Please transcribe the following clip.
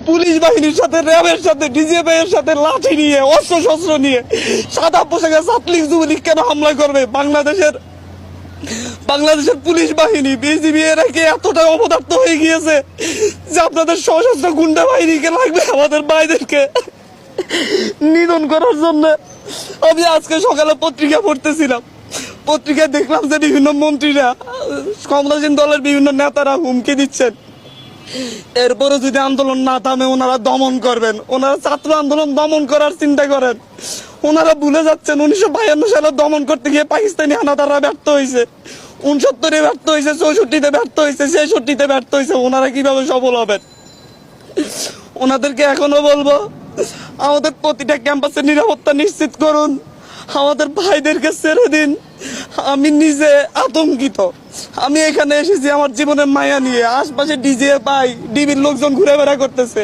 Police বাহিনীর সাথে, র্যাবের সাথে, ডিজিএফআই এর সাথে লাঠি নিয়ে, অস্ত্র শস্ত্র নিয়ে সাদা পোশাকে ছাত্রলীগ যুবলীগ কেন হামলা করবে? বাংলাদেশের পুলিশ বাহিনী, বিজিবি এরা কি এতটা অপদার্থ হয়ে গিয়েছে যে আপনাদের সশস্ত্র গুন্ডা বাহিনীকে লাগবে আমাদের ভাইদেরকে নিধন করার জন্য? আমি আজকে সকালে পত্রিকা পড়তেছিলাম, পত্রিকায় দেখলাম যে বিভিন্ন মন্ত্রীরা, ক্ষমতাসীন দলের বিভিন্ন নেতারা হুমকি দিচ্ছেন এরপরে যদি আন্দোলন না থামে ওনারা দমন করবেন। ওনারা ছাত্র আন্দোলন দমন করার চিন্তা করেন। ওনারা ভুলে যাচ্ছেন 1952 সালে দমন করতে গিয়ে পাকিস্তানি হানাদাররা ব্যর্থ হয়েছে, 69-এ ব্যর্থ হয়েছে, 64-তে ব্যর্থ হয়েছে, 66-তে ব্যর্থ হয়েছে। ওনারা কিভাবে সফল হবেন? ওনাদেরকে এখনো বলবো, আমাদের প্রতিটা ক্যাম্পাসের নিরাপত্তা নিশ্চিত করুন, আমাদের ভাইদেরকে ছেড়ে দিন। আমি নিজে আতঙ্কিত। আমি এখানে এসেছি আমার জীবনের মায়া নিয়ে, আশপাশে ডিজিএফআই, ডিবির লোকজন ঘুরে বেড়া করতেছে।